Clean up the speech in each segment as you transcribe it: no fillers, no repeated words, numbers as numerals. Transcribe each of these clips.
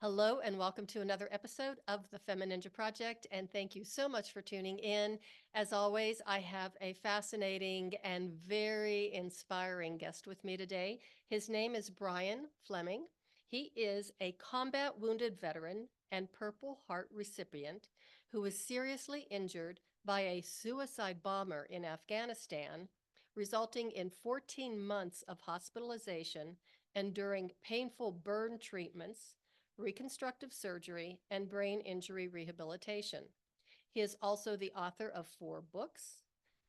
Hello, and welcome to another episode of the FemiNinja Project. And thank you so much for tuning in. As always, I have a fascinating and very inspiring guest with me today. His name is Brian Fleming. He is a combat wounded veteran and Purple Heart recipient who was seriously injured by a suicide bomber in Afghanistan, resulting in 14 months of hospitalization, enduring painful burn treatments, reconstructive surgery, and brain injury rehabilitation. He is also the author of 4 books,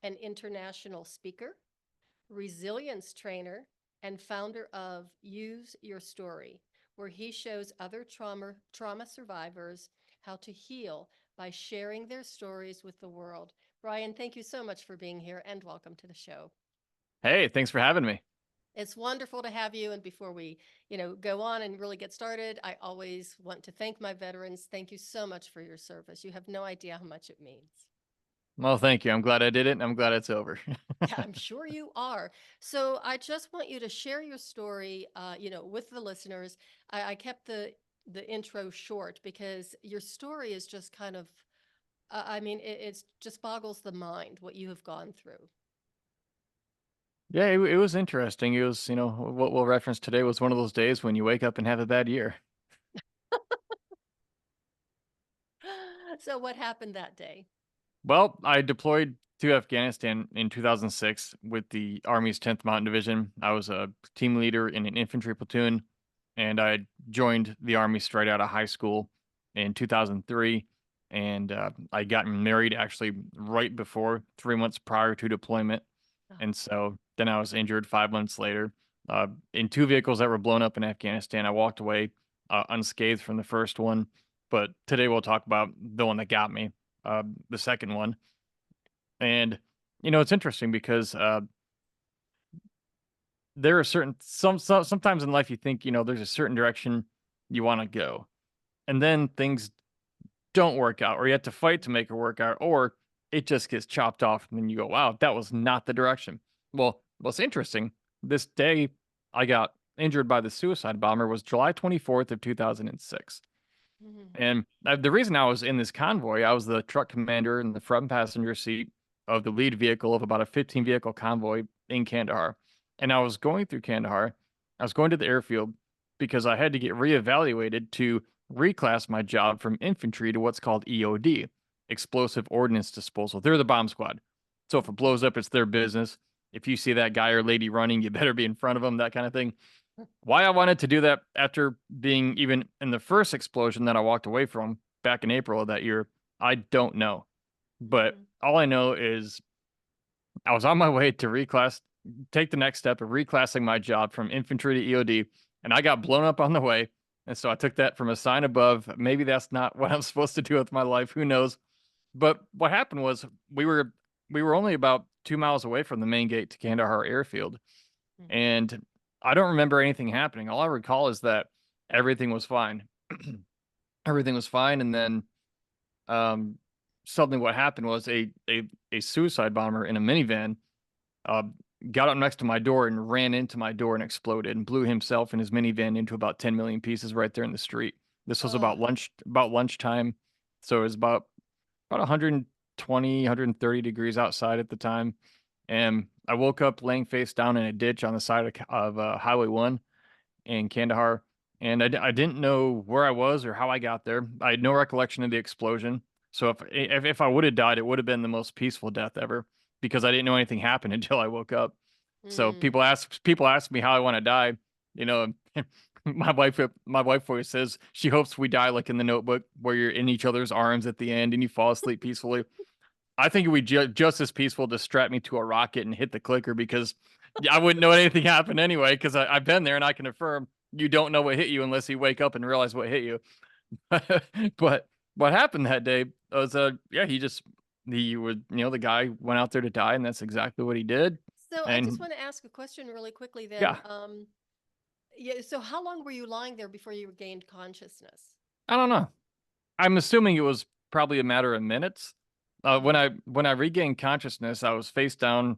an international speaker, resilience trainer, and founder of Use Your Story, where he shows other trauma survivors how to heal by sharing their stories with the world. Brian, thank you so much for being here and welcome to the show. Hey, thanks for having me. It's wonderful to have you. And before we, go on and really get started, I always want to thank my veterans. Thank you so much for your service. You have no idea how much it means. Well, thank you. I'm glad I did it, and I'm glad it's over. Yeah, I'm sure you are. So I just want you to share your story, with the listeners. I kept the intro short because your story is just kind of, it's just boggles the mind what you have gone through. Yeah, it was interesting. It was, what we'll reference today was one of those days when you wake up and have a bad year. So what happened that day? Well, I deployed to Afghanistan in 2006 with the Army's 10th Mountain Division. I was a team leader in an infantry platoon, and I joined the Army straight out of high school in 2003. And I got married actually right before 3 months prior to deployment. Oh, And so then I was injured 5 months later in 2 vehicles that were blown up in Afghanistan. I walked away unscathed from the first one, but today we'll talk about the one that got me, the second one. And it's interesting because there are sometimes in life you think there's a certain direction you want to go, and then things don't work out, or you have to fight to make it work out, or it just gets chopped off, and then you go, "Wow, that was not the direction." Well, what's interesting, this day I got injured by the suicide bomber was July 24th of 2006. mhm. And the reason I was in this convoy, I was the truck commander in the front passenger seat of the lead vehicle of about a 15 vehicle convoy in Kandahar. And I was going through Kandahar. I was going to the airfield because I had to get reevaluated to reclass my job from infantry to what's called EOD, Explosive Ordnance Disposal. They're the bomb squad. So if it blows up, it's their business. If you see that guy or lady running, you better be in front of them, that kind of thing. Why I wanted to do that after being even in the first explosion that I walked away from back in April of that year, I don't know. But Mhm. all I know is I was on my way to take the next step of reclassing my job from infantry to EOD, and I got blown up on the way. And so I took that from a sign above. Maybe that's not what I'm supposed to do with my life. Who knows? But what happened was we were only about 2 miles away from the main gate to Kandahar Airfield, Mhm. and I don't remember anything happening. All I recall is that everything was fine. Everything was fine, and then um, something what happened was a suicide bomber in a minivan uh, got up next to my door and ran into my door and exploded and blew himself and his minivan into about 10 million pieces right there in the street. This was Oh, about lunchtime, so it was about 120, 130 degrees outside at the time. And I woke up laying face down in a ditch on the side of Highway 1 in Kandahar. And I didn't know where I was or how I got there. I had no recollection of the explosion. So if I would have died, it would have been the most peaceful death ever because I didn't know anything happened until I woke up. So mm. people ask me how I want to die. You know, my wife always says she hopes we die like in the Notebook, where you're in each other's arms at the end and you fall asleep peacefully. I think it would be just as peaceful to strap me to a rocket and hit the clicker because I wouldn't know anything happened anyway. Because I've been there and I can affirm you don't know what hit you unless you wake up and realize what hit you. But what happened that day was, yeah, he would, the guy went out there to die, and that's exactly what he did. So I just And want to ask a question really quickly then. yeah, Yeah, so how long were you lying there before you regained consciousness? I don't know. I'm assuming it was probably a matter of minutes. When Uh-huh. I regained consciousness, I was face down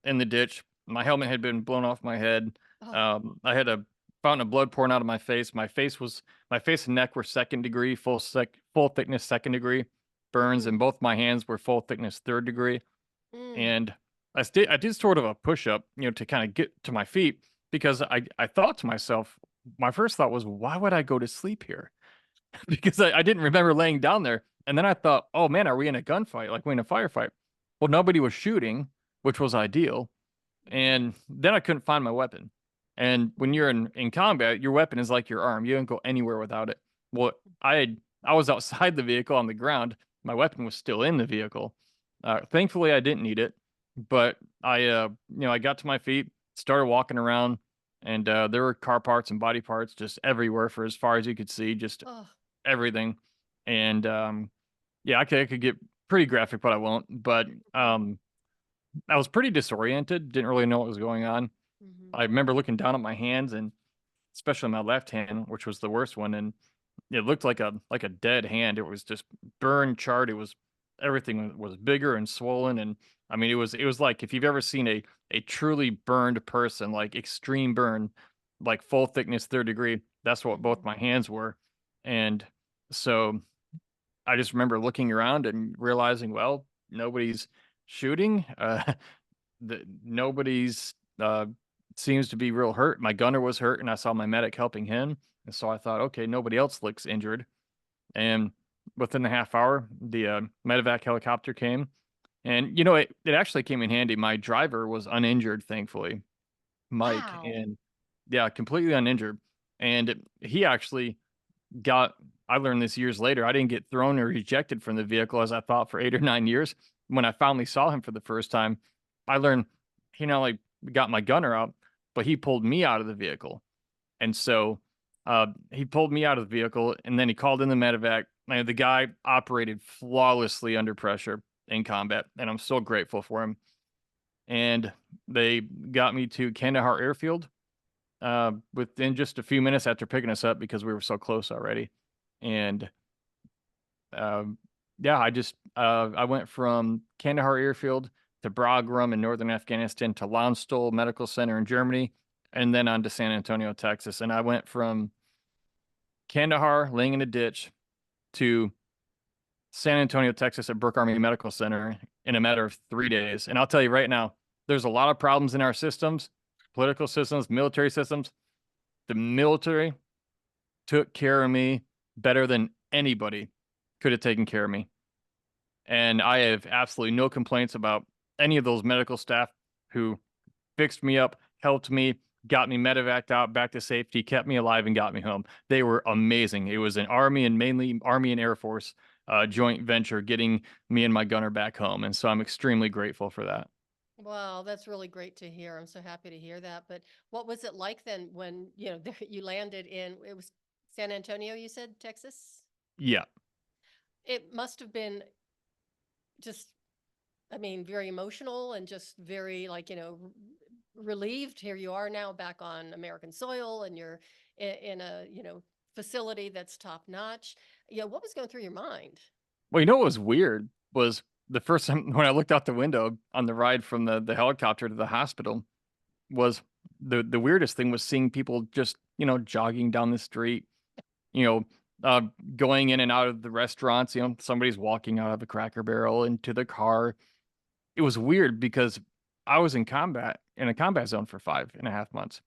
in the ditch. My helmet had been blown off my head. Oh, I had a fountain of blood pouring out of my face. My face and neck were second degree, full thickness second degree burns, and Mm, both my hands were full thickness third degree. mm, And I did sort of a push up, to kind of get to my feet because I thought to myself, my first thought was, why would I go to sleep here? Because I didn't remember laying down there. And then I thought, oh man, are we in a gunfight? Like we in a firefight? Well, nobody was shooting, which was ideal. mhm, And then I couldn't find my weapon. And when you're in combat, your weapon is like your arm. You don't go anywhere without it. Well, I was outside the vehicle on the ground. My weapon was still in the vehicle. Thankfully, I didn't need it, but I got to my feet, started walking around, and there were car parts and body parts just everywhere for as far as you could see, just oh, everything. And yeah, I could get pretty graphic, but I won't. But mhm, I was pretty disoriented, didn't really know what was going on. mhm. I remember looking down at my hands and especially my left hand, which was the worst one, and it looked like a dead hand. It was just burned, charred. It was everything was bigger and swollen, and I mean it was like if you've ever seen a truly burned person, like extreme burn, like full thickness third degree. That's what both Mhm. my hands were, and so I just remember looking around and realizing, well, nobody's shooting. Nobody's seems to be real hurt. My gunner was hurt, and I saw my medic helping him. And so I thought, okay, nobody else looks injured. And within the half hour, the medevac helicopter came, and it actually came in handy. My driver was uninjured, thankfully, Mike, Wow. and yeah, completely uninjured. And he actually got. I learned this years later. I didn't get thrown or ejected from the vehicle as I thought for 8 or 9 years. When I finally saw him for the first time, I learned he not only got my gunner out, but he pulled me out of the vehicle. And so he pulled me out of the vehicle and then he called in the medevac. And the guy operated flawlessly under pressure in combat. And I'm so grateful for him. And they got me to Kandahar Airfield within just a few minutes after picking us up because we were so close already. And um, yeah, I went from Kandahar Airfield to Bagram in northern Afghanistan to Landstuhl Medical Center in Germany, and then on to San Antonio, Texas. And I went from Kandahar, laying in a ditch, to San Antonio, Texas at Brooke Army Medical Center in a matter of 3 days. And I'll tell you right now, there's a lot of problems in our systems, political systems, military systems. The military took care of me better than anybody could have taken care of me. And I have absolutely no complaints about any of those medical staff who fixed me up, helped me, got me medevaced out back to safety, kept me alive, and got me home. They were amazing. It was an Army and mainly Army and Air Force joint venture getting me and my gunner back home. And so I'm extremely grateful for that. Wow, that's really great to hear. I'm so happy to hear that. But what was it like then when, there, you landed in, it was San Antonio, you said, Texas? Yeah. It must have been just, I mean, very emotional and just very like, relieved. Here you are now back on American soil and you're in a, facility that's top notch. Yeah, what was going through your mind? Well, what was weird was the first time when I looked out the window on the ride from the helicopter to the hospital was the weirdest thing was seeing people just, jogging down the street, you know, uh, going in and out of the restaurants. Somebody's walking out of the Cracker Barrel into the car. It was weird because I was in a combat zone for 5.5 months.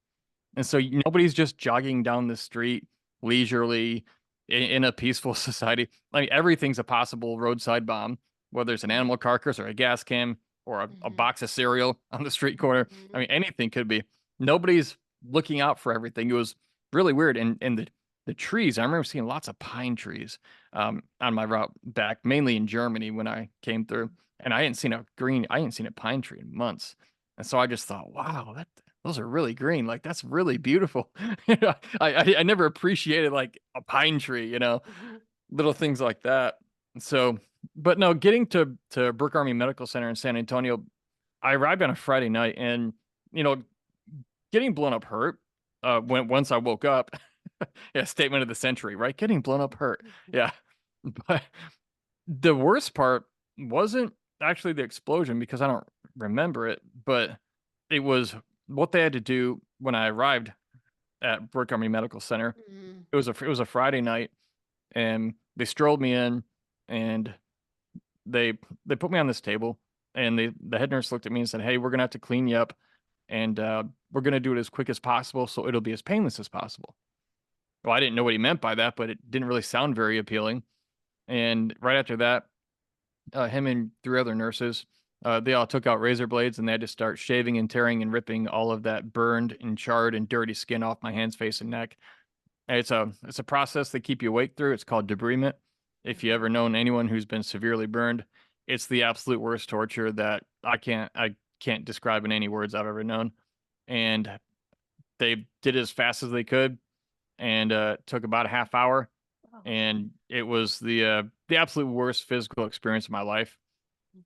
And so nobody's just jogging down the street leisurely in a peaceful society. Like everything's a possible roadside bomb, whether it's an Mhm, animal carcass or a gas can or a mhm, box of cereal on the street corner. I mhm, mean, anything could be. Nobody's looking out for everything. It was really weird. And the trees, I remember seeing lots of pine trees on my route back, mainly in Germany when I came through. And I hadn't seen a pine tree in months. And so I just thought, wow, those are really green. Like that's really beautiful. I never appreciated like a pine tree, mhm. little things like that. So, but no, getting to Brooke Army Medical Center in San Antonio, I arrived on a Friday night, and you know, getting blown up hurt. When once I woke up, yeah, statement of the century, right? Getting blown up hurt. Yeah, but the worst part wasn't actually the explosion because I don't remember it, but it was what they had to do when I arrived. at Brooke Army Medical Center. Mm. It was a Friday night, and they strolled me in, and they put me on this table, and the head nurse looked at me and said, "Hey, we're gonna have to clean you up, and we're gonna do it as quick as possible, so it'll be as painless as possible." Well, I didn't know what he meant by that, but it didn't really sound very appealing. And right after that, him and three other nurses, they all took out razor blades and they had to start shaving and tearing and ripping all of that burned and charred and dirty skin off my hands, face, and neck. And it's a process they keep you awake through. It's called debridement. If you ever known anyone who's been severely burned, it's the absolute worst torture that I can't describe in any words I've ever known. And they did it as fast as they could, and took about a half hour, Oh. and it was the absolute worst physical experience of my life.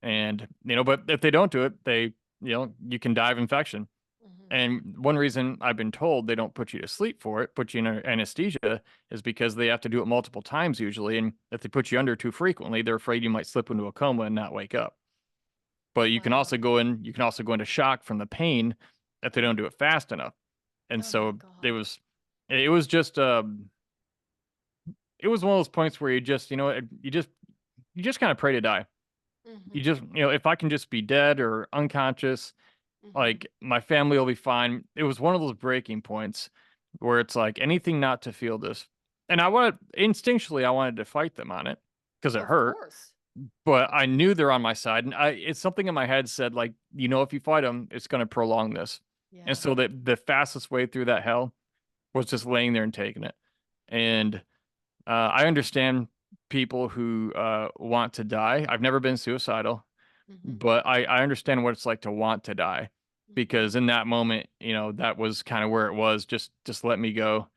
And but if they don't do it, you can die of infection. Mhm. And one reason I've been told they don't put you to sleep for it, put you in anesthesia, is because they have to do it multiple times usually, and if they put you under too frequently, they're afraid you might slip into a coma and not wake up. But Wow. you can also go into shock from the pain if they don't do it fast enough. And Oh my so God. it was just it was one of those points where you just, you just kind of pray to die. You Mhm. just, if I can just be dead or unconscious, Mhm. like my family will be fine. It was one of those breaking points where it's like anything not to feel this. And instinctually, I wanted to fight them on it because it Of hurt, course. but I knew they're on my side. And it's something in my head said, like, if you fight them, it's going to prolong this. And Yeah. so the fastest way through that hell was just laying there and taking it. And I understand people who want to die. I've never been suicidal, Mhm. but I understand what it's like to want to die, Mhm. because in that moment, that was kind of where it was. Just let me go.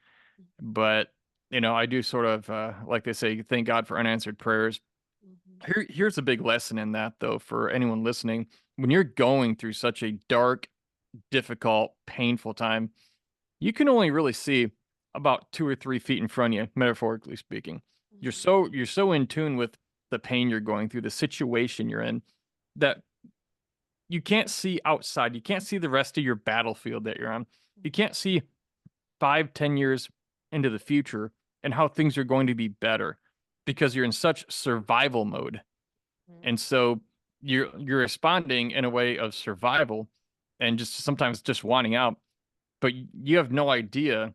But I do sort of like they say, thank God for unanswered prayers. Mhm. Here's a big lesson in that, though, for anyone listening. When you're going through such a dark, difficult, painful time, you can only really see about 2 or 3 feet in front of you, metaphorically speaking. Mhm. You're so in tune with the pain you're going through, the situation you're in, that you can't see outside. You can't see the rest of your battlefield that you're on. You Mhm. can't see 5, 10 years into the future and how things are going to be better, because you're in such survival mode. Mhm. And so you're responding in a way of survival and just sometimes just wanting out, but you have no idea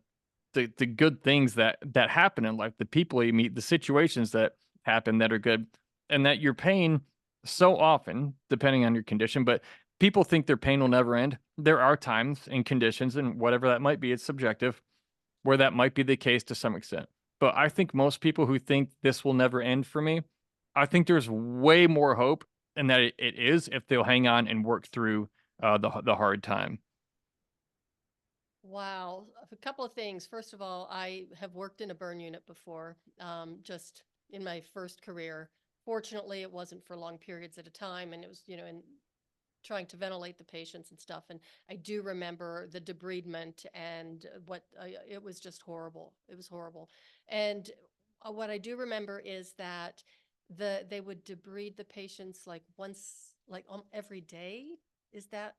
the good things that happen in life, the people you meet, the situations that happen that are good, and that your pain so often, depending on your condition, but people think their pain will never end. There are times and conditions, and whatever that might be, it's subjective, where that might be the case to some extent. But I think most people who think this will never end for me, I think there's way more hope, and that it is, if they'll hang on and work through the hard time. Wow. A couple of things. First of all, I have worked in a burn unit before, just in my first career. Fortunately, it wasn't for long periods at a time, and it was, in trying to ventilate the patients and stuff. And I do remember the debridement and it was just horrible. It was horrible. And what I do remember is that they would debride the patients like once, like every day. Is that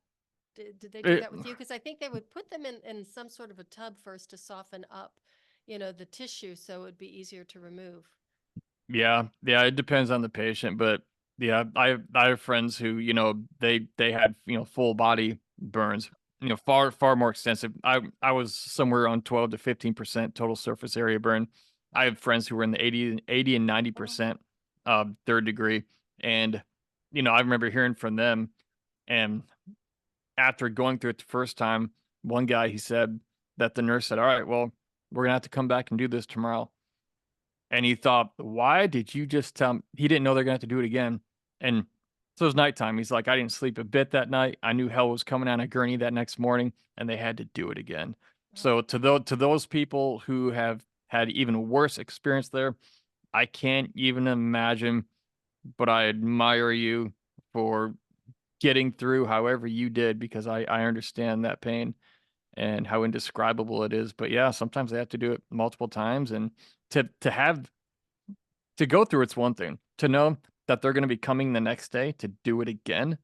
did they do It, that with you? Because I think they would put them in some sort of a tub first to soften up, the tissue so it would be easier to remove. Yeah, yeah, it depends on the patient, but yeah, I have friends who, they had, full body burns, far more extensive. I was somewhere on 12 to 15% total surface area burn. I have friends who were in the 80 and Oh. 90% third degree. And I remember hearing from them, and after going through it the first time, one guy, he said that the nurse said, "All right, well, we're gonna have to come back and do this tomorrow." And he thought, "Why did you just tell me?" He didn't know they're gonna have to do it again. And so it was nighttime. He's like, "I didn't sleep a bit that night. I knew hell was coming on a gurney that next morning, and they had to do it again." Oh. So to those people who have had even worse experience there, I can't even imagine, but I admire you for getting through however you did, because I understand that pain and how indescribable it is. But yeah, sometimes they have to do it multiple times, and to go through it's one thing. To know that they're gonna be coming the next day to do it again,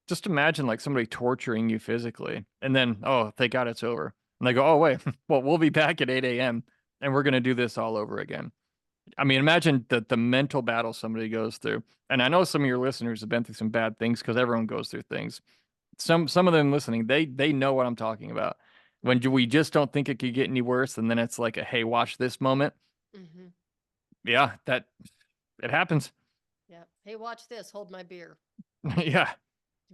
just imagine, like, somebody torturing you physically, and then, "Oh, thank God it's over." And they go, oh, wait, well, we'll be back at 8 a.m. and we're going to do this all over again. I mean, imagine the mental battle somebody goes through. And I know some of your listeners have been through some bad things because everyone goes through things. Some of them listening, they know what I'm talking about. When we just don't think it could get any worse, and then it's like a hey, watch this moment. Mm-hmm. Yeah, that it happens. Yeah. Hey, watch this. Hold my beer. Yeah.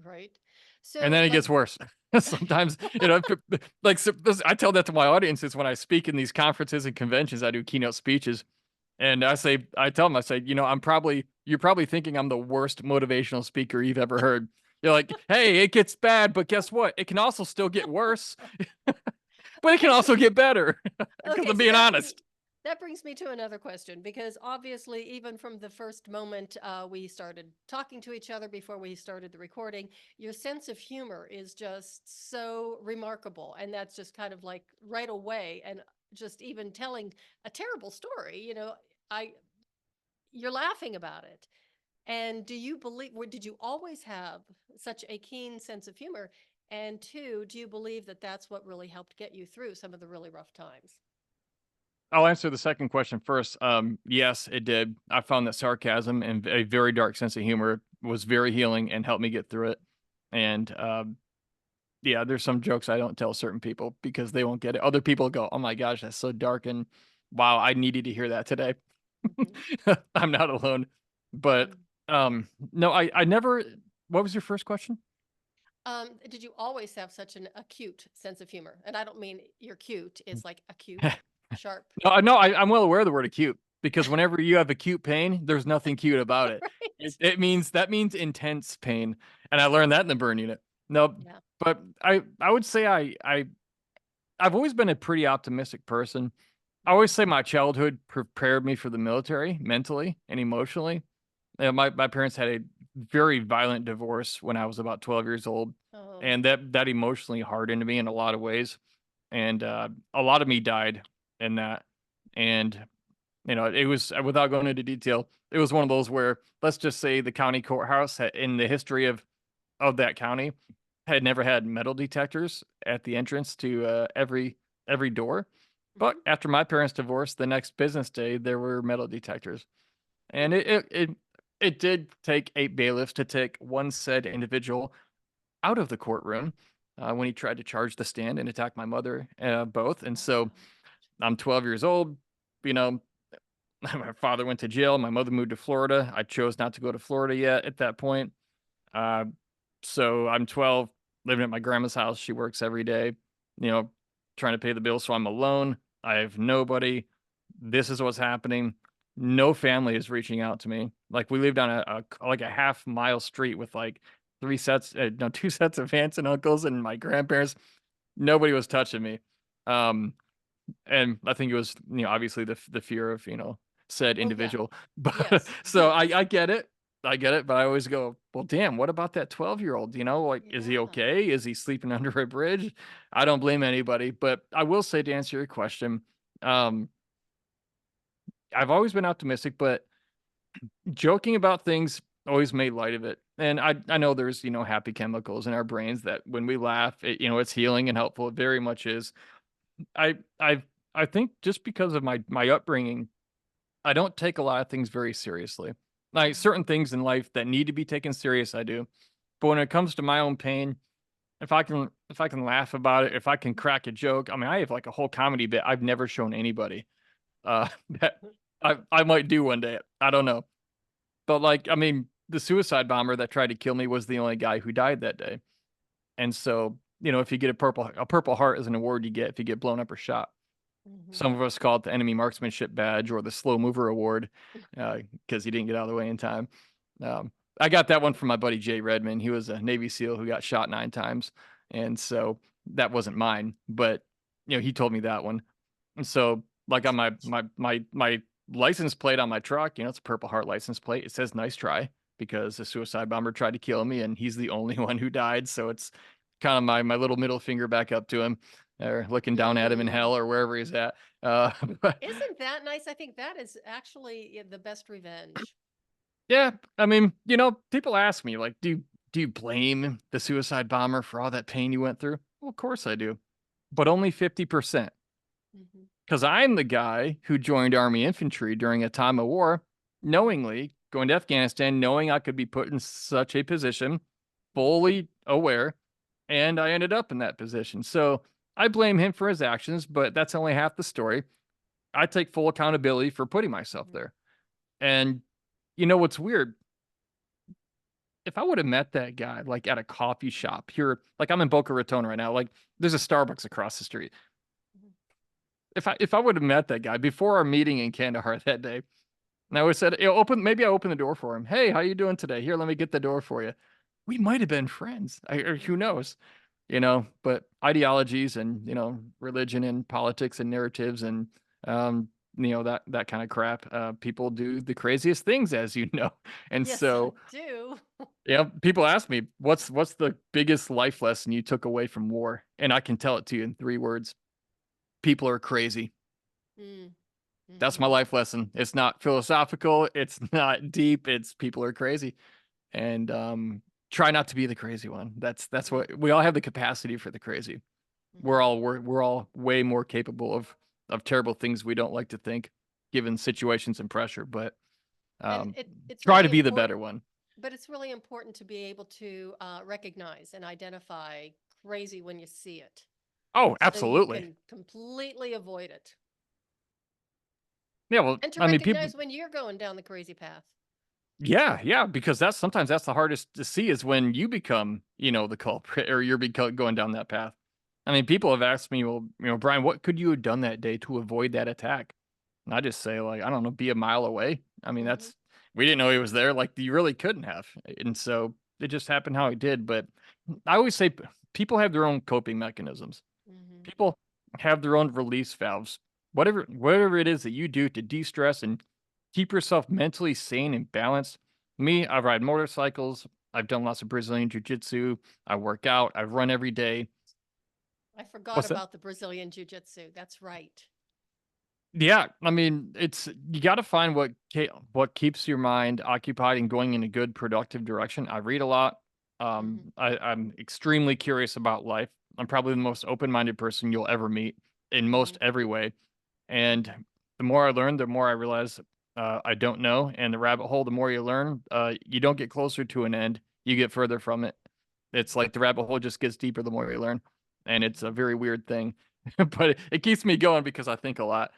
Right. And So then it like, gets worse. Sometimes, like I tell that to my audiences when I speak in these conferences and conventions. I do keynote speeches, and I tell them, I say, you're probably thinking I'm the worst motivational speaker you've ever heard. You're like, hey, it gets bad, but guess what? It can also still get worse, but it can also get better. Because okay, I'm so being honest. that brings me to another question, because obviously, even from the first moment we started talking to each other before we started the recording, your sense of humor is just so remarkable. And that's just kind of like right away. And just even telling a terrible story, I you're laughing about it. And do you believe, did you always have such a keen sense of humor? And two, do you believe that that's what really helped get you through some of the really rough times? I'll answer the second question first. Yes, it did. I found that sarcasm and a very dark sense of humor was very healing and helped me get through it. And yeah, there's some jokes I don't tell certain people because they won't get it. Other people go, "Oh my gosh, that's so dark," and wow, I needed to hear that today. Mhm. I'm not alone. But no, I never. What was your first question? Did you always have such an acute sense of humor? And I don't mean you're cute. It's like acute, sharp. No, I'm well aware of the word acute because whenever you have acute pain, there's nothing cute about it. Right. It means that means intense pain, and I learned that in the burn unit. No, Yeah. but I would say I've always been a pretty optimistic person. I always say my childhood prepared me for the military mentally and emotionally. My parents had a very violent divorce when I was about 12 years old, Oh. and that emotionally hardened me in a lot of ways. And a lot of me died in that. And it was without going into detail. It was one of those where let's just say the county courthouse in the history of that county had never had metal detectors at the entrance to every door. But Mhm. after my parents' divorce, the next business day there were metal detectors, and it did take 8 bailiffs to take one said individual out of the courtroom when he tried to charge the stand and attack my mother, both. And so Wow. I'm 12 years old. You know, my father went to jail. My mother moved to Florida. I chose not to go to Florida yet at that point. Uh, so I'm 12, living at my grandma's house. She works every day, you know, trying to pay the bills. So I'm alone. I have nobody. This is what's happening. No family is reaching out to me. Like we lived on like a half-mile street with like no, two sets of aunts and uncles and my grandparents. Nobody was touching me. Um, and I think it was, obviously the fear of, said Well, yeah. individual. But Yes. so I get it. I get it, but I always go, well, damn, what about that 12-year-old? Like, is he Yeah. okay? Is he sleeping under a bridge? I don't blame anybody, but I will say to answer your question, um, I've always been optimistic, but joking about things always made light of it. And I know there's, happy chemicals in our brains that when we laugh, it's healing and helpful. It very much is. I I I think just because of my upbringing, I don't take a lot of things very seriously. Like Mhm. certain things in life that need to be taken serious, I do. But when it comes to my own pain, if I can laugh about it, if I can crack a joke, I mean, I have like a whole comedy bit I've never shown anybody. That I might do one day. I don't know. But like, I mean, the suicide bomber that tried to kill me was the only guy who died that day. And so, if you get a purple heart is an award you get if you get blown up or shot. Mhm. Some of us call it the enemy marksmanship badge or the slow mover award because he didn't get out of the way in time. I got that one from my buddy Jay Redmond. He was a Navy SEAL who got shot 9 times, and so that wasn't mine. But he told me that one. And so, like on my license plate on my truck, it's a Purple Heart license plate. It says "Nice try" because the suicide bomber tried to kill me, and he's the only one who died. So it's kind of my little middle finger back up to him, or looking down at him in Mm. hell or wherever he's at. Uh, but Isn't that nice? I think that is actually the best revenge. yeah, I mean, people ask me like, do you blame the suicide bomber for all that pain you went through? Well, of course I do. but only 50%. Mhm. Because I'm the guy who joined Army infantry during a time of war, knowingly going to Afghanistan, knowing I could be put in such a position, fully aware, and I ended up in that position. So I blame him for his actions, but that's only half the story. I take full accountability for putting myself Mhm. there. And you know what's weird? If I would have met that guy like at a coffee shop here, like I'm in Boca Raton right now, like there's a Starbucks across the street. Mhm. If I would have met that guy before our meeting in Kandahar that day, and I would have said, maybe I opened the door for him. Hey, how you doing today? Here, let me get the door for you. We might have been friends. Or who Mhm. knows? But ideologies and, religion and politics and narratives and, um, that kind of crap. People do the craziest things, as you know. And Yes, I so, do. yeah, people ask me, what's the biggest life lesson you took away from war? And I can tell it to you in 3 words. People are crazy. Mm. That's my Mhm. life lesson. It's not philosophical. It's not deep. It's people are crazy. And try not to be the crazy one. That's Mhm. what we all have the capacity for the crazy. We're Mhm. all we're all way more capable of terrible things we don't like to think, given situations and pressure. But And um, it's try really to be the better important, one. but it's really important to be able to recognize and identify crazy when you see it, Oh, so you absolutely. can completely avoid it, Yeah. Well, and to I mean, people. recognize when you're going down the crazy path. Yeah, yeah, because that's the hardest to see is when you become, the culprit or you're going down that path. I mean, people have asked me, well, Brian, what could you have done that day to avoid that attack? And I just say, like, I don't know, be a mile away. I mean, Hmm. we didn't know he was there. Like, you really couldn't have. And so it just happened how it did. But I always say people have their own coping mechanisms. Hmm. People have their own release valves. Whatever it is that you do to de-stress and keep yourself mentally sane and balanced. Me, I ride motorcycles. I've done lots of Brazilian jiu-jitsu. I work out. I run every day. I forgot What's that? about the Brazilian jiu-jitsu. That's right. Yeah, I mean, you got to find what keeps your mind occupied and going in a good, productive direction. I read a lot. Hmm. I'm extremely curious about life. I'm probably the most open-minded person you'll ever meet in most Hmm. every way. And the more I learn, the more I realize I don't know. And the rabbit hole, the more you learn, you don't get closer to an end. You get further from it. It's like the rabbit hole just gets deeper the more you learn. And it's a very weird thing, but it keeps me going because I think a lot.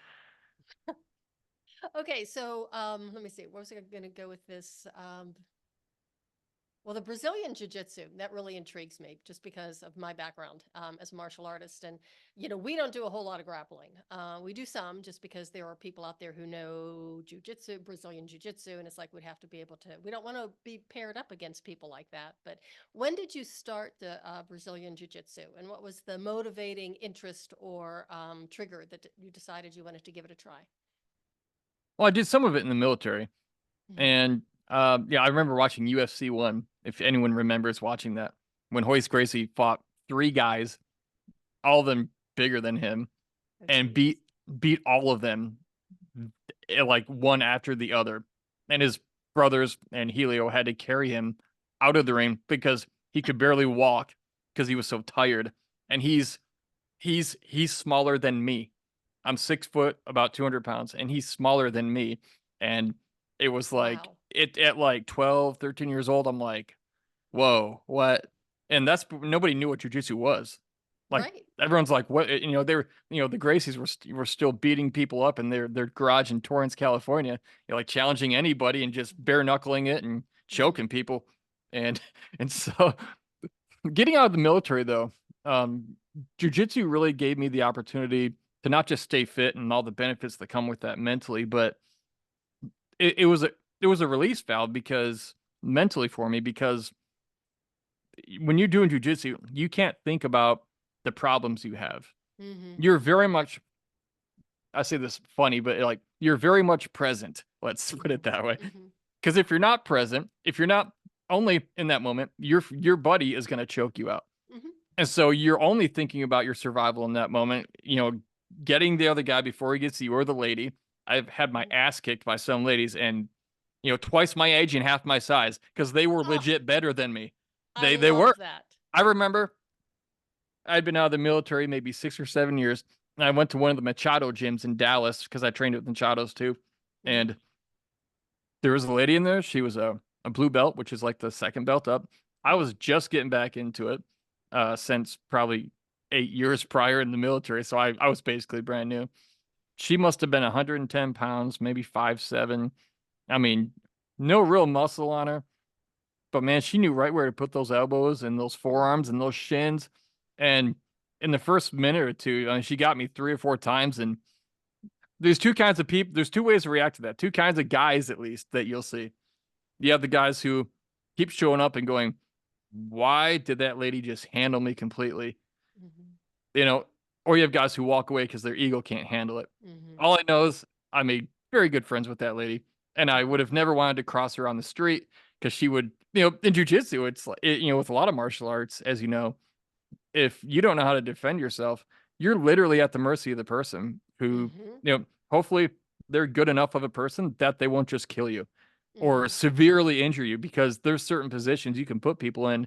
Okay, so let me see. Where was I going to go with this? Well, the Brazilian jiu-jitsu, that really intrigues me just because of my background as a martial artist. And, we don't do a whole lot of grappling. We do some just because there are people out there who know jiu-jitsu, Brazilian jiu-jitsu, and it's like we'd have to be able to, we don't want to be paired up against people like that. But when did you start the Brazilian jiu-jitsu, and what was the motivating interest or trigger that you decided you wanted to give it a try? Well, I did some of it in the military. Hmm. And yeah, I remember watching UFC 1, if anyone remembers watching that, when Hoist Gracie fought 3 guys, all of them bigger than him, Oh, and geez. beat all of them like one after the other. And his brothers and Helio had to carry him out of the ring because he could barely walk because he was so tired. And he's smaller than me. I'm 6 foot, about 200 pounds, and he's smaller than me. And it was like Wow. it at like 12, 13 years old. I'm like, whoa, what? And that's nobody knew what jujitsu was. Like Right. everyone's like, what? They were, the Gracies were still beating people up in their garage in Torrance, California, like challenging anybody and just bare knuckling it and Hmm. choking people. And and so getting out of the military though, jujitsu really gave me the opportunity to not just stay fit and all the benefits that come with that mentally, but it was a release valve because mentally for me because when you're doing jujitsu, you can't think about the problems you have. Hmm. You're very much, I say this funny, but like you're very much present. Let's put it Hmm. that way. Hmm. Because if you're not present, if you're not only in that moment, your buddy is going to choke you out. Hmm. And so you're only thinking about your survival in that moment, getting the other guy before he gets you or the lady. I've had my Hmm. ass kicked by some ladies and, twice my age and half my size because they were Oh, legit better than me. I They were. love that. I remember I'd been out of the military maybe 6 or 7 years. And I went to one of the Machado gyms in Dallas because I trained with Machados too. And there was a lady in there. She was a blue belt, which is like the second belt up. I was just getting back into it since probably 8 years prior in the military. So I was basically brand new. She must have been 110 pounds, maybe 5'7". I mean, no real muscle on her, but man, she knew right where to put those elbows and those forearms and those shins. And in the first minute or two, she got me 3 or 4 times. And there's two kinds of people. There's two ways to react to that. Two kinds of guys, at least, that you'll see. You have the guys who keep showing up and going, why did that lady just handle me completely? You know, or you have guys who walk away because their ego can't handle it. All I know is I made very good friends with that lady, and I would have never wanted to cross her on the street because she would, in jujitsu, it's like, with a lot of martial arts, as you know, if you don't know how to defend yourself, you're literally at the mercy of the person who, hopefully they're good enough of a person that they won't just kill you or severely injure you, because there's certain positions you can put people in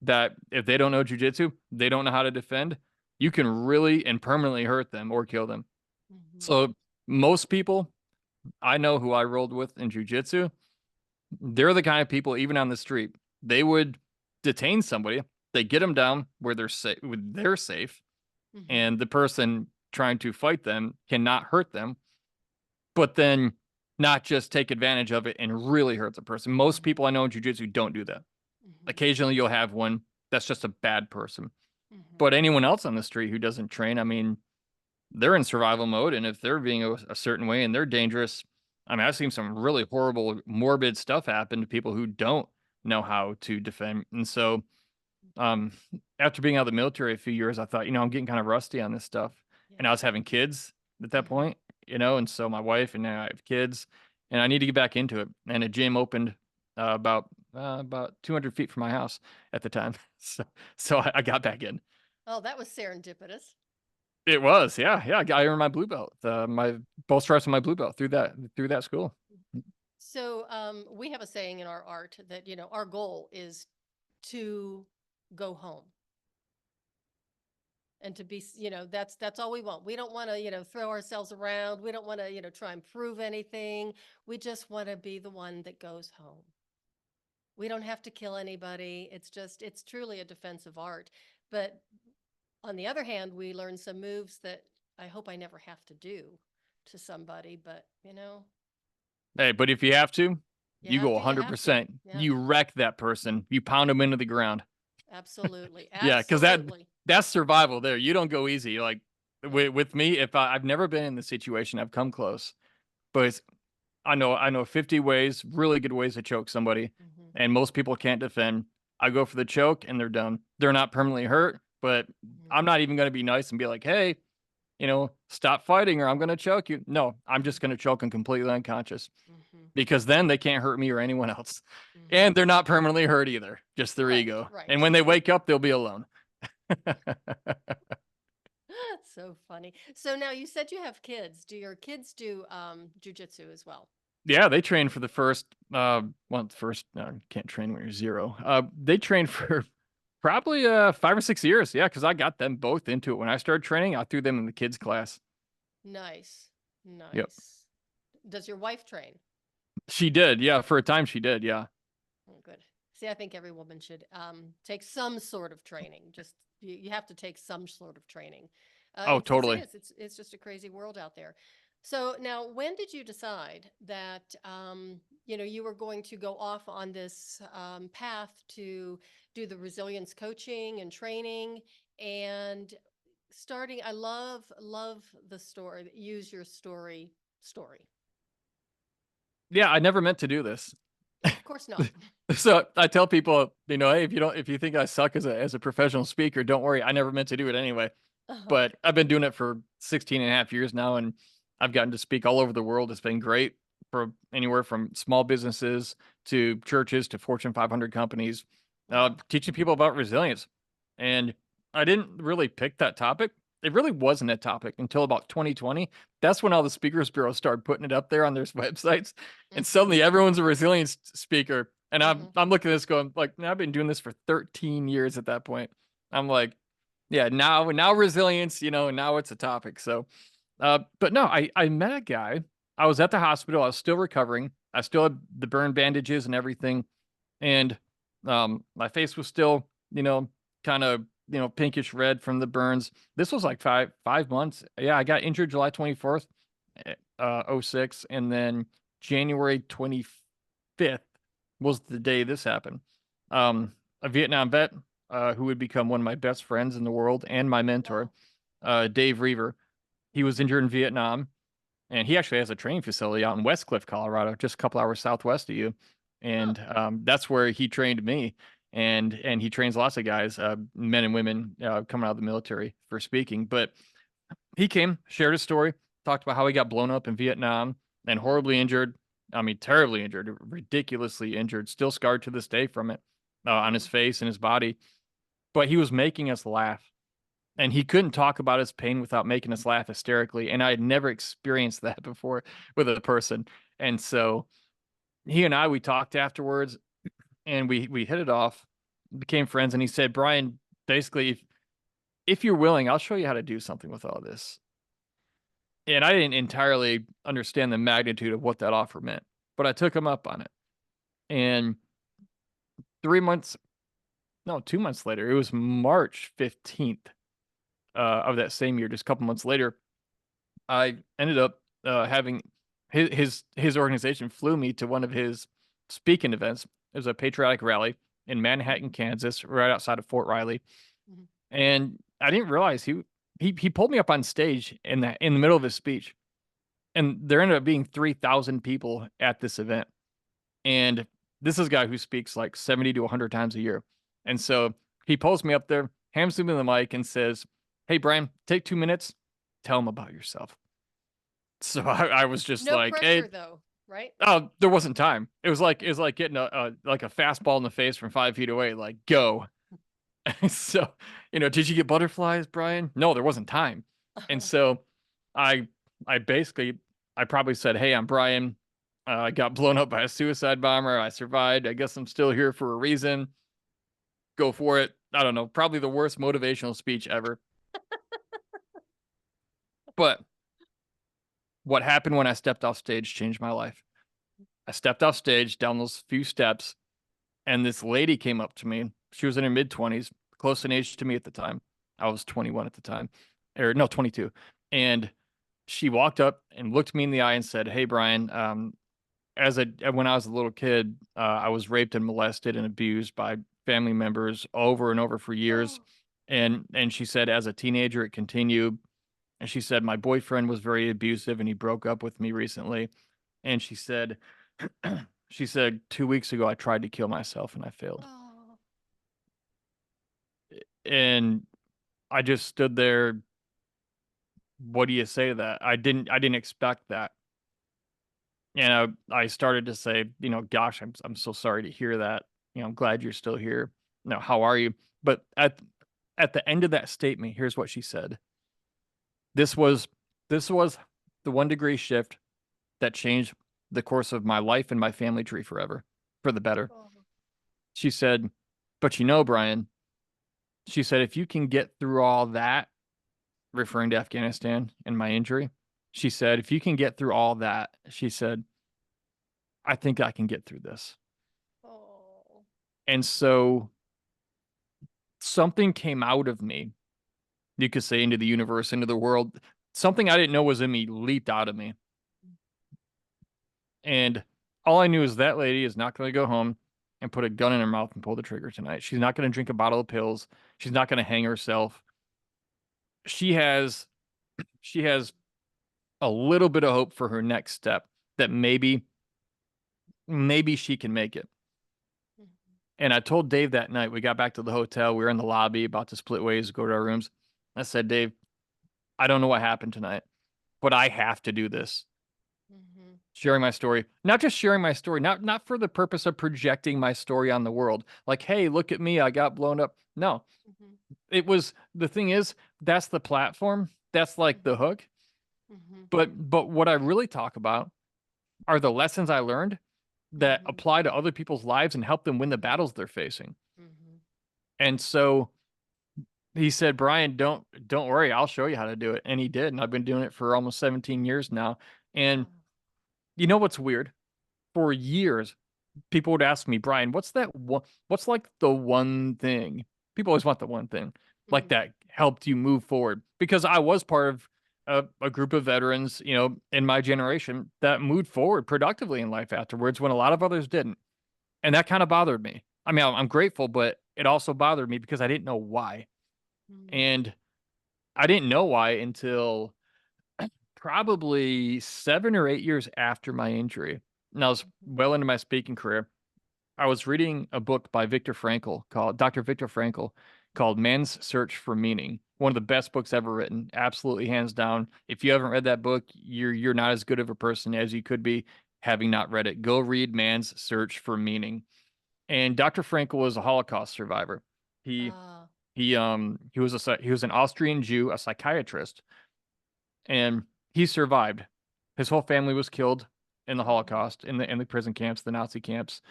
that if they don't know jujitsu, they don't know how to defend, you can really and permanently hurt them or kill them. So most people I know who I rolled with in jujitsu, they're the kind of people, even on the street, they would detain somebody, they get them down where they're safe, and the person trying to fight them cannot hurt them, but then not just take advantage of it and really hurt the person. Most people I know in jujitsu don't do that. Occasionally you'll have one that's just a bad person. But anyone else on the street who doesn't train, I mean, they're in survival mode. And if they're being a certain way and they're dangerous, I mean, I've seen some really horrible, morbid stuff happen to people who don't know how to defend. And so, after being out of the military a few years, I thought, I'm getting kind of rusty on this stuff. And I was having kids at that point, and so my wife and now I have kids, and I need to get back into it. And a gym opened about 200 feet from my house at the time. So I got back in. Oh, that was serendipitous. It was, yeah. I earned my blue belt, my both stripes on my blue belt through that school. So we have a saying in our art that, our goal is to go home. And to be, that's all we want. We don't want to, throw ourselves around. We don't want to, try and prove anything. We just want to be the one that goes home. We don't have to kill anybody. It's truly a defensive art. But on the other hand, we learn some moves that I hope I never have to do to somebody, but Hey, but if you have to, you go you have to. 100%. Yeah. You wreck that person. You pound them into the ground. Absolutely. Yeah, because Absolutely. that's survival there. You don't go easy. Like with me, if I've never been in the situation, I've come close, but I know 50 ways, really good ways to choke somebody, and most people can't defend. I go for the choke and they're done. They're not permanently hurt, but I'm not even going to be nice and be like, hey, stop fighting or I'm going to choke you. No, I'm just going to choke them completely unconscious, because then they can't hurt me or anyone else. And they're not permanently hurt either, just their ego. Right. And when they wake up, they'll be alone. So funny. So now you said you have kids. Do your kids do jujitsu as well? Yeah, they train for the first, can't train when you're zero. They trained for probably 5 or 6 years. Yeah, because I got them both into it. When I started training, I threw them in the kids class. Nice. Yep. Does your wife train? She did. Yeah, for a time she did. Yeah. Oh, good. See, I think every woman should take some sort of training. Just you have to take some sort of training. Oh, totally. It's just a crazy world out there. So now, when did you decide that you were going to go off on this path to do the resilience coaching and training and starting? I love the story. Use your story. Yeah, I never meant to do this. Of course not. So I tell people, hey, if you think I suck as a professional speaker, don't worry. I never meant to do it anyway. But I've been doing it for 16 and a half years now, and I've gotten to speak all over the world. It's been great, for anywhere from small businesses to churches to Fortune 500 companies, teaching people about resilience. And I didn't really pick that topic. It really wasn't a topic until about 2020. That's when all the speakers bureaus started putting it up there on their websites, and suddenly everyone's a resilience speaker. And I'm looking at this going like, I've been doing this for 13 years at that point. I'm like, Yeah, now resilience, now it's a topic. So, but no, I met a guy. I was at the hospital. I was still recovering. I still had the burn bandages and everything, and my face was still, kind of, pinkish red from the burns. This was like five months. Yeah, I got injured July 24th, '06, and then January 25th was the day this happened. A Vietnam vet, who would become one of my best friends in the world and my mentor, Wow. Dave Reaver. He was injured in Vietnam, and he actually has a training facility out in Westcliff, Colorado, just a couple hours southwest of you. Huh. And that's where he trained me. And he trains lots of guys, men and women, coming out of the military for speaking. But he came, shared his story, talked about how he got blown up in Vietnam and horribly injured. I mean, terribly injured, ridiculously injured, still scarred to this day from it, on his Mhm. face and his body. But he was making us laugh. And he couldn't talk about his pain without making us laugh hysterically. And I had never experienced that before with a person. And so he and we talked afterwards, and we hit it off, became friends. And he said, Brian, basically, if you're willing, I'll show you how to do something with all this. And I didn't entirely understand the magnitude of what that offer meant, but I took him up on it. And 3 months, no, 2 months later, it was March 15th, of that same year, just a couple months later, I ended up, having his organization flew me to one of his speaking events. It was a patriotic rally in Manhattan, Kansas, right outside of Fort Riley. Mhm. And I didn't realize he pulled me up on stage in the middle of his speech. And there ended up being 3,000 people at this event. And this is a guy who speaks like 70 to 100 times a year. And so he pulls me up there, hands me the mic, and says, Hey, Brian, take 2 minutes, tell him about yourself. So I was just No like, hey, pressure though, right? oh, there wasn't time. It was like getting a fastball in the face from 5 feet away, like go. So, did you get butterflies, Brian? No, there wasn't time. And so I I basically I probably said, Hey, I'm Brian. I got blown up by a suicide bomber. I survived. I guess I'm still here for a reason. Go for it. I don't know. Probably the worst motivational speech ever. But what happened when I stepped off stage changed my life. I stepped off stage down those few steps, and this lady came up to me. She was in her mid 20s, close in age to me at the time. I was 21 at the time, or no, 22. And she walked up and looked me in the eye and said, Hey, Brian, when I was a little kid, I was raped and molested and abused by family members over and over for years. Oh, And she said, as a teenager, it continued. And she said, my boyfriend was very abusive and he broke up with me recently. And she said, 2 weeks ago, I tried to kill myself and I failed. oh. And I just stood there. What do you say to that? I didn't expect that. And I started to say, gosh, I'm so sorry to hear that. I'm glad you're still here. No, how are you? But at the end of that statement, here's what she said. This was this was the 1 degree shift that changed the course of my life and my family tree forever, for the better. Oh. She said, but Brian, she said, if you can get through all that, referring to Afghanistan and my injury, she said, if you can get through all that, she said, I think I can get through this. Oh. And so something came out of me, you could say, into the universe, into the world. Something I didn't know was in me leaped out of me. And all I knew is that lady is not going to go home and put a gun in her mouth and pull the trigger tonight. She's not going to drink a bottle of pills. She's not going to hang herself. She has she has a little bit of hope for her next step, that maybe she can make it. Mhm. And I told Dave that night, we got back to the hotel, we were in the lobby about to split ways, go to our rooms. I said, Dave, I don't know what happened tonight, but I have to do this. Mhm. Sharing my story, not just sharing my story, not for the purpose of projecting my story on the world. Like, hey, look at me, I got blown up. No, Mhm. it was, the thing is, that's the platform. That's like the Mhm. hook. Mhm. But what I really talk about are the lessons I learned that Mhm. apply to other people's lives and help them win the battles they're facing. Mhm. And so he said, Brian, don't worry, I'll show you how to do it. And he did. And I've been doing it for almost 17 years now. And Wow. you know what's weird? For years, people would ask me, Brian, what's like the one thing? People always want the one thing like Mhm. that helped you move forward. Because I was part of a group of veterans, you know, in my generation that moved forward productively in life afterwards when a lot of others didn't. And that kind of bothered me. I mean, I'm grateful, but it also bothered me because I didn't know why. Mhm. And I didn't know why until probably 7 or 8 years after my injury. And I was Mhm. well into my speaking career. I was reading a book by Dr. Viktor Frankl called Man's Search for Meaning. One of the best books ever written, absolutely hands down. If you haven't read that book, you're not as good of a person as you could be having not read it. Go read Man's Search for Meaning. And Dr. Frankl was a Holocaust survivor. He Ah. he was an Austrian Jew, a psychiatrist, and he survived. His whole family was killed in the Mhm. Holocaust, in the prison camps, the Nazi camps.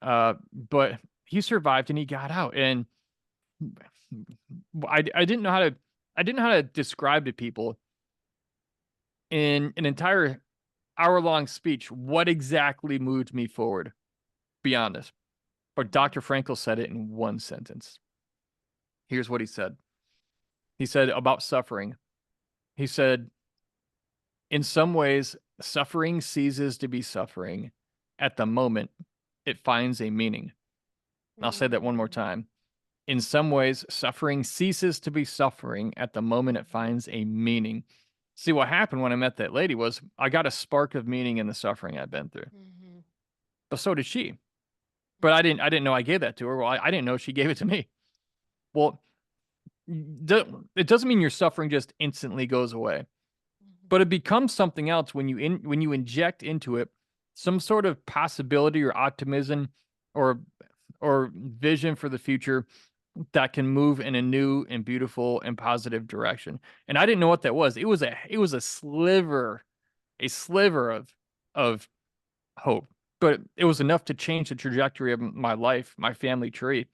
But he survived and he got out. And I didn't know how to describe to people in an entire hour-long speech what exactly moved me forward beyond this. But Mhm. Dr. Frankl said it in one sentence. Here's what he said. He said about suffering. He said, in some ways, suffering ceases to be suffering at the moment it finds a meaning. I'll say that one more Mm. time. In some ways, suffering ceases to be suffering at the moment it Mhm. finds a meaning. See, what happened when I met that lady was I got a spark of meaning in the suffering I'd been through. Mhm. But so did she. But Mhm. I didn't know I gave that to her. Well, I didn't know she gave it to me. Well, it doesn't mean your suffering just instantly goes away, Mhm. but it becomes something else when you inject into it some sort of possibility or optimism or vision for the future that can move in a new and beautiful and positive direction. And I didn't know what that was. It was a sliver of hope, but it was enough to change the trajectory of my life, my family tree.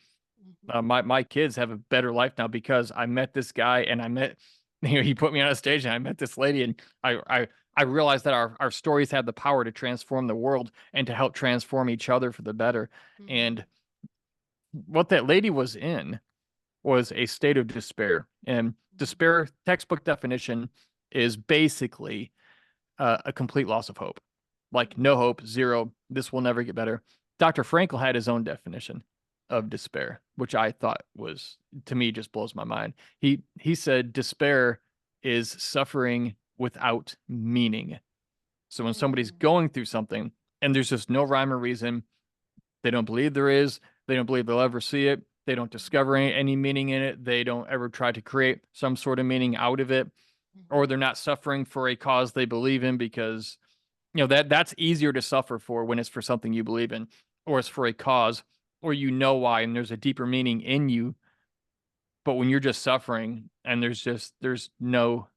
Mhm. My kids have a better life now because I met this guy and I met he put me on a stage and I met this lady and I realized that our stories have the power to transform the world and to help transform each other for the better. Mhm. And what that lady was in was a state of despair. And Mhm. despair, textbook definition, is basically a complete loss of hope. Like no Mhm. hope, zero, this will never get better. Dr. Frankl had his own definition of despair, which I thought was, to me, just blows my mind. He said despair is suffering without meaning. So when somebody's Mm. going through something and there's just no rhyme or reason, they don't believe there is. They don't believe they'll ever see it. They don't discover any meaning in it. They don't ever try to create some sort of meaning out of it, or Mhm. they're not suffering for a cause they believe in because you know that's easier to suffer for when it's for something you believe in, or it's for a cause, or you know why, and there's a deeper meaning in you. But when you're just suffering and there's no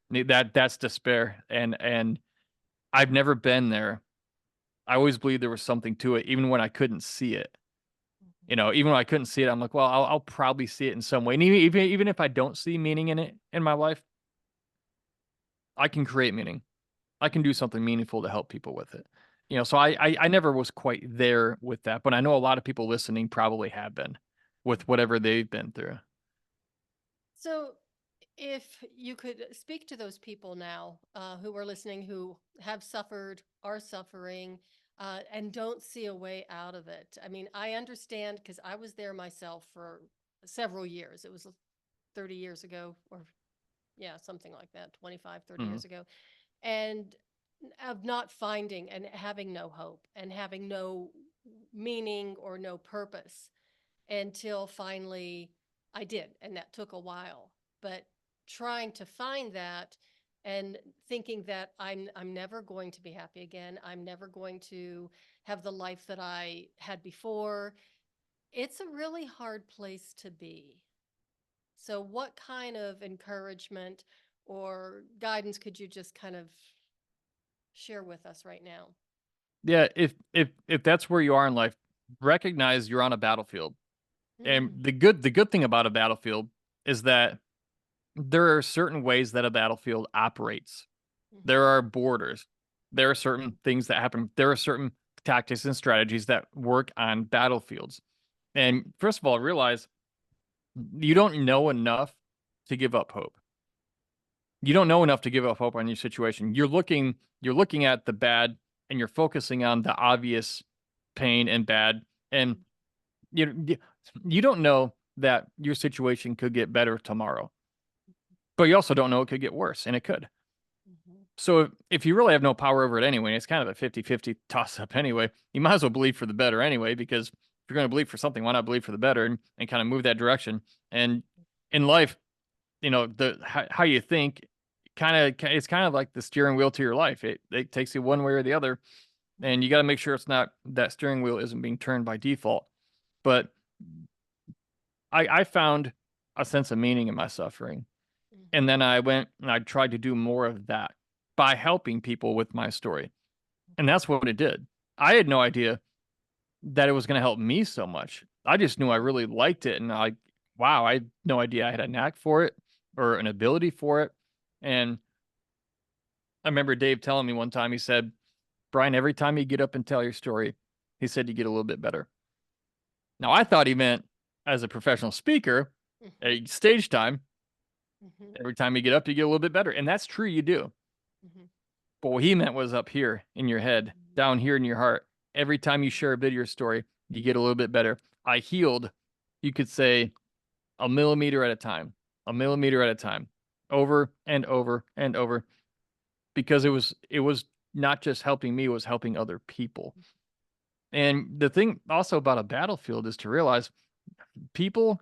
that's despair, and I've never been there. I always believed there was something to it, even when I couldn't see it. You Mhm. know, even when I couldn't see it, I'm like, well, I'll probably see it in some way. And even if I don't see meaning in it in my life, I can create meaning. I can do something meaningful to help people with it. You know, so I never was quite there with that, but I know a lot of people listening probably have been with Mhm. whatever they've been through. So, if you could speak to those people now who are listening, who have suffered, are suffering, and don't see a way out of it. I mean, I understand because I was there myself for several years. It was 30 years ago, or yeah, something like that, 25, 30 Mhm. years ago. And of not finding and having no hope and having no meaning or no purpose until finally I did. And that took a while. But trying to find that and thinking that I'm never going to be happy again. I'm never going to have the life that I had before. It's a really hard place to be. So what kind of encouragement or guidance could you just kind of share with us right now? Yeah, if that's where you are in life, recognize you're on a battlefield. And Mm. the good thing about a battlefield is that there are certain ways that a battlefield operates. There are borders. There are certain things that happen. There are certain tactics and strategies that work on battlefields. And first of all, realize you don't know enough to give up hope. You don't know enough to give up hope on your situation. You're looking at the bad and you're focusing on the obvious pain and bad. And you don't know that your situation could get better tomorrow. But you also don't know it could get worse, and it could. So if you really have no power over it anyway, it's kind of a 50-50 toss-up anyway, you might as well believe for the better anyway, because if you're going to believe for something, why not believe for the better and kind of move that direction? And in life, how you think it's kind of like the steering wheel to your life. It takes you one way or the other, and you got to make sure it's not that steering wheel isn't being turned by default. But I found a sense of meaning in my suffering. And then I went and I tried to do more of that by helping people with my story. And that's what it did. I had no idea that it was going to help me so much. I just knew I really liked it. And I had no idea I had a knack for it or an ability for it. And I remember Dave telling me one time, he said, Brian, every time you get up and tell your story, he said, you get a little bit better. Now, I thought he meant as a professional speaker, a stage time. Every time you get up, you get a little bit better. And that's true, you do. But what he meant was up here in your head, down here in your heart. Every time you share a bit of your story, you get a little bit better. I healed, you could say, a millimeter at a time, over and over and over, because it was not just helping me, it was helping other people. And the thing also about a battlefield is to realize people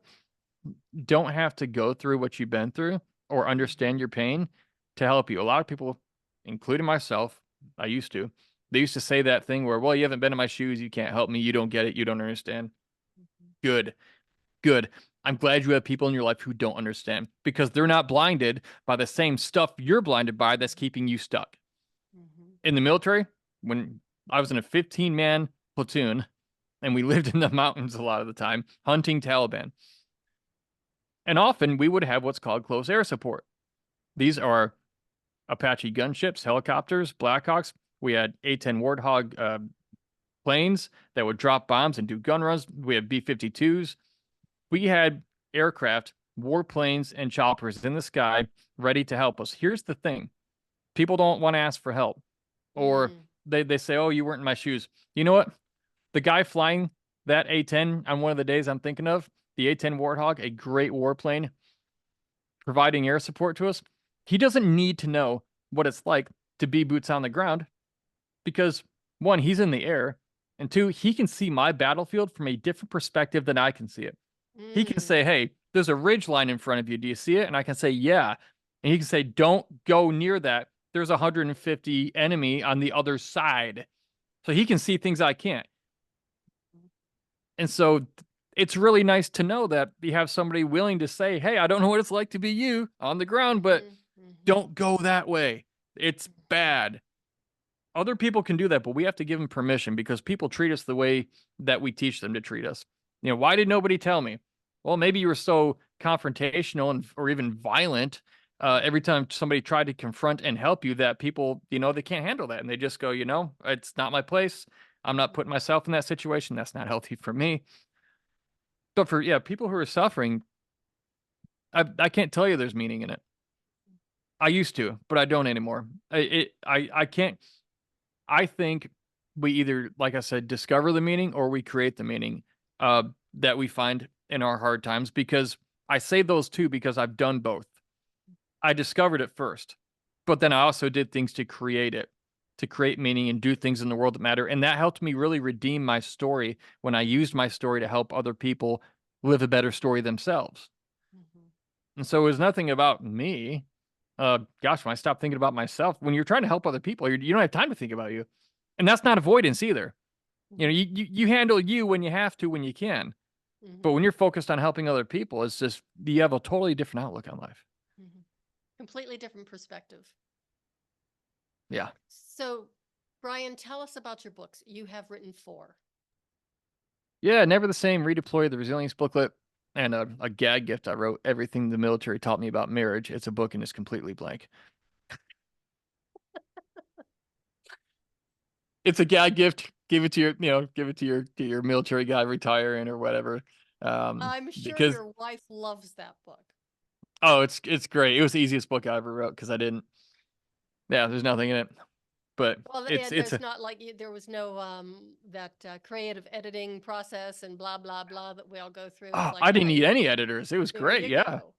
don't have to go through what you've been through or understand your pain to help you. A lot of people, including myself, they used to say that thing where, well, you haven't been in my shoes, you can't help me, you don't get it, you don't understand. Good. I'm glad you have people in your life who don't understand, because they're not blinded by the same stuff you're blinded by that's keeping you stuck. In the military, when I was in a 15-man platoon and we lived in the mountains a lot of the time, hunting Taliban. And often we would have what's called close air support. These are Apache gunships, helicopters, Blackhawks. We had A-10 Warthog planes that would drop bombs and do gun runs. We had B-52s. We had aircraft, warplanes, and choppers in the sky ready to help us. Here's the thing. People don't want to ask for help. Or they say, oh, you weren't in my shoes. You know what? The guy flying that A-10 on one of the days I'm thinking of, the A-10 Warthog, a great warplane, providing air support to us, he doesn't need to know what it's like to be boots on the ground, because one, he's in the air, and two, he can see my battlefield from a different perspective than I can see it. He can say, hey, there's a ridge line in front of you. Do you see it? And I can say, yeah. And he can say, don't go near that. There's 150 enemy on the other side. So he can see things I can't. And so it's really nice to know that you have somebody willing to say, hey, I don't know what it's like to be you on the ground, but don't go that way. It's bad. Other people can do that, but we have to give them permission, because people treat us the way that we teach them to treat us. Why did nobody tell me? Well, maybe you were so confrontational or even violent every time somebody tried to confront and help you that people, they can't handle that. And they just go, it's not my place. I'm not putting myself in that situation. That's not healthy for me. But for people who are suffering, I can't tell you there's meaning in it. I used to, but I don't anymore. I can't. I think we either, like I said, discover the meaning or we create the meaning that we find in our hard times, because I say those two because I've done both. I discovered it first, but then I also did things to create it, to create meaning and do things in the world that matter. And that helped me really redeem my story when I used my story to help other people live a better story themselves. And so it was nothing about me. Gosh, when I stopped thinking about myself, when you're trying to help other people, you don't have time to think about you. And that's not avoidance either. You handle you when you have to, when you can. But when you're focused on helping other people, it's just, you have a totally different outlook on life. Completely different perspective. Yeah. So, Brian, tell us about your books. You have written 4. Yeah, Never the Same, Redeploy, the Resilience booklet. and a gag gift I wrote, Everything the Military Taught Me About Marriage. It's a book and it's completely blank. It's a gag gift. Give it to your, give it to your military guy retiring or whatever. I'm sure Because your wife loves that book. oh, it's great. It was the easiest book I ever wrote because I didn't. Yeah, there's nothing in it, but Well, it's there's a. not like there was no that creative editing process and blah blah blah that we all go through. It's Oh, like, I no, didn't need any editors. It was there great. you Yeah, go.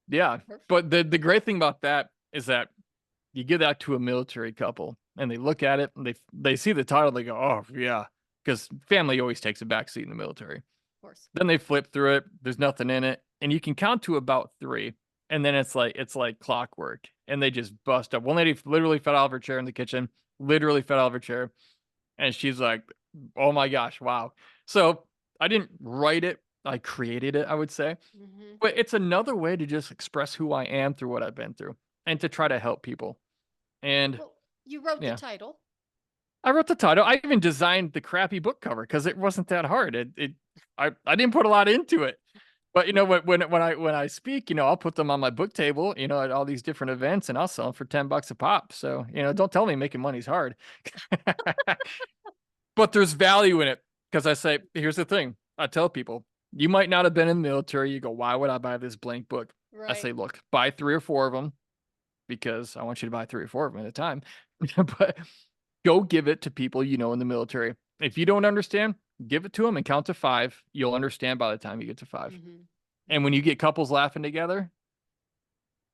yeah. Perfect. But the great thing about that is that you give that to a military couple and they look at it and they see the title, they go, oh yeah, because family always takes a back seat in the military. Of course. Then they flip through it, there's nothing in it, and you can count to about three, and then it's like clockwork, and they just bust up. One lady literally fell out of her chair in the kitchen, literally fell out of her chair, and she's like, oh my gosh, wow. So I didn't write it, I created it, I would say. Hmm. But it's another way to just express who I am through what I've been through and to try to help people. And Well, you wrote the yeah, title. I wrote the title. I even designed the crappy book cover because it wasn't that hard. I didn't put a lot into it. But when I speak, I'll put them on my book table, at all these different events, and I'll sell them for $10 a pop. So, don't tell me making money's hard. But there's value in it because I say, here's the thing. I tell people, you might not have been in the military. You go, why would I buy this blank book? I Right. say, look, buy 3 or 4 of them because I want you to buy 3 or 4 of them at a time. But go give it to people in the military. If you don't understand, give it to them and count to 5. You'll understand by the time you get to 5. Hmm. And when you get couples laughing together,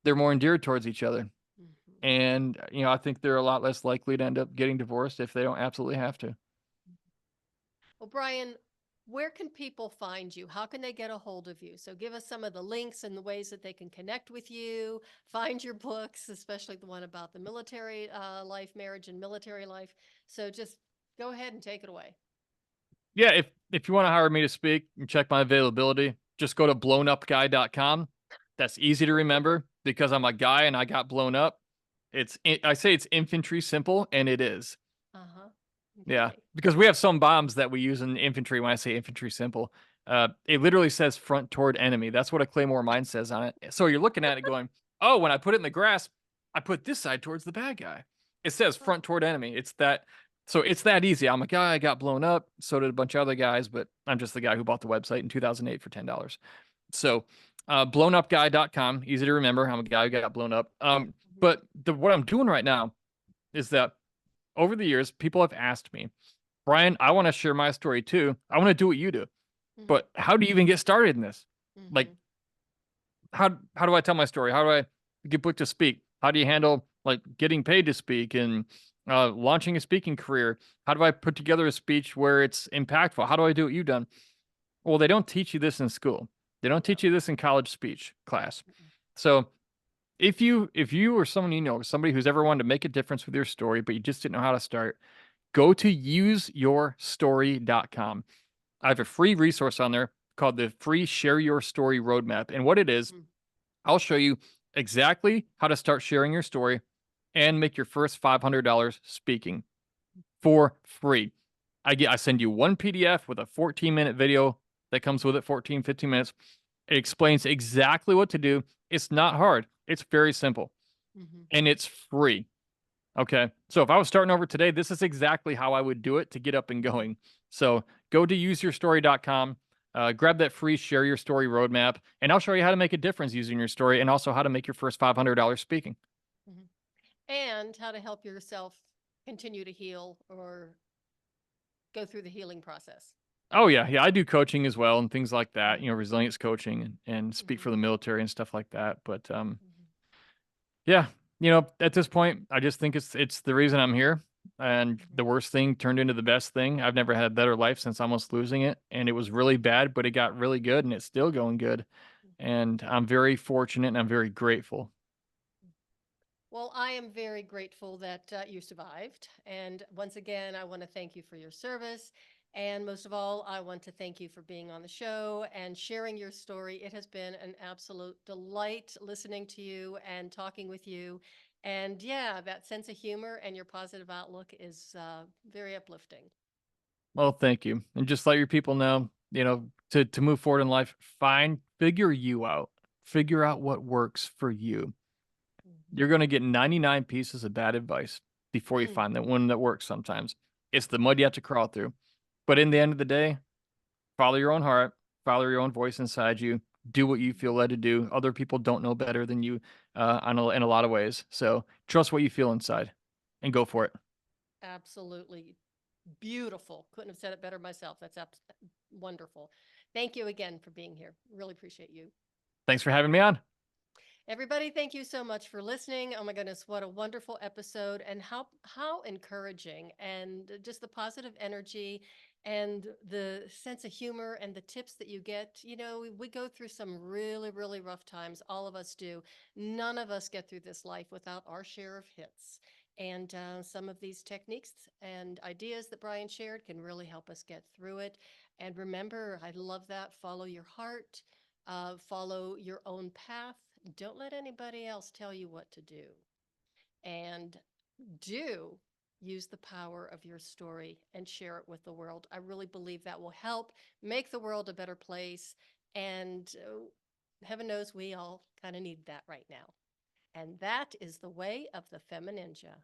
they're more endeared towards each other. Hmm. And, I think they're a lot less likely to end up getting divorced if they don't absolutely have to. Well, Brian, where can people find you? How can they get a hold of you? So give us some of the links and the ways that they can connect with you, find your books, especially the one about the military life, marriage and military life. So just go ahead and take it away. Yeah, if you want to hire me to speak and check my availability, just go to blownupguy.com. That's easy to remember because I'm a guy and I got blown up. I say it's infantry simple, and it is. Uh-huh. Yeah, Okay. because we have some bombs that we use in infantry. When I say infantry simple, it literally says front toward enemy. That's what a Claymore mine says on it. So you're looking at it going, oh, when I put it in the grass, I put this side towards the bad guy. It says front toward enemy. It's that. So it's that easy. I'm a guy. I got blown up. So did a bunch of other guys, but I'm just the guy who bought the website in 2008 for $10. So, blownupguy.com. Easy to remember. I'm a guy who got blown up. Mhm. But what I'm doing right now is that over the years, people have asked me, Brian, I want to share my story too. I want to do what you do, Mhm. but how do you even get started in this? Like, Mhm. how do I tell my story? How do I get booked to speak? How do you handle like getting paid to speak and launching a speaking career? How do I put together a speech where it's impactful? How do I do what you've done? Well, they don't teach you this in school. They don't teach No. you this in college speech class. Mm-mm. So if you or someone somebody who's ever wanted to make a difference with your story, but you just didn't know how to start, go to useyourstory.com. I have a free resource on there called the free Share Your Story Roadmap. And what it is, Mhm. I'll show you exactly how to start sharing your story and make your first $500 speaking for free. I send you one PDF with a 14-minute video that comes with it, 14, 15 minutes. It explains exactly what to do. It's not hard. It's very simple Mhm. and it's free. Okay. So if I was starting over today, this is exactly how I would do it to get up and going. So go to useyourstory.com, grab that free Share Your Story roadmap, and I'll show you how to make a difference using your story and also how to make your first $500 speaking. Mhm. And how to help yourself continue to heal or go through the healing process. Oh yeah, yeah, I do coaching as well and things like that, Mhm. resilience coaching and speak Mhm. for the military and stuff like that. But Mhm. yeah, at this point, I just think it's the reason I'm here. And Mhm. the worst thing turned into the best thing. I've never had a better life since almost losing it, and it was really bad, but it got really good, and it's still going good. And I'm very fortunate, and I'm very grateful. Well, I am very grateful that you survived. And once again, I want to thank you for your service. And most of all, I want to thank you for being on the show and sharing your story. It has been an absolute delight listening to you and talking with you. And yeah, that sense of humor and your positive outlook is very uplifting. Well, thank you, and just let your people know to move forward in life, figure you out. Figure out what works for you. You're going to get 99 pieces of bad advice before you Mm. find that one that works sometimes. It's the mud you have to crawl through. But in the end of the day, follow your own heart, follow your own voice inside you, do what you feel led to do. Other people don't know better than you in a lot of ways. So trust what you feel inside and go for it. Absolutely beautiful. Couldn't have said it better myself. That's wonderful. Thank you again for being here. Really appreciate you. Thanks for having me on. Everybody, thank you so much for listening. Oh my goodness, what a wonderful episode, and how encouraging, and just the positive energy and the sense of humor and the tips that you get. We go through some really, really rough times. All of us do. None of us get through this life without our share of hits. And some of these techniques and ideas that Brian shared can really help us get through it. And remember, I love that. Follow your heart, follow your own path. Don't let anybody else tell you what to do. And do use the power of your story and share it with the world. I really believe that will help make the world a better place. And heaven knows we all kind of need that right now. And that is the way of the FemiNinja.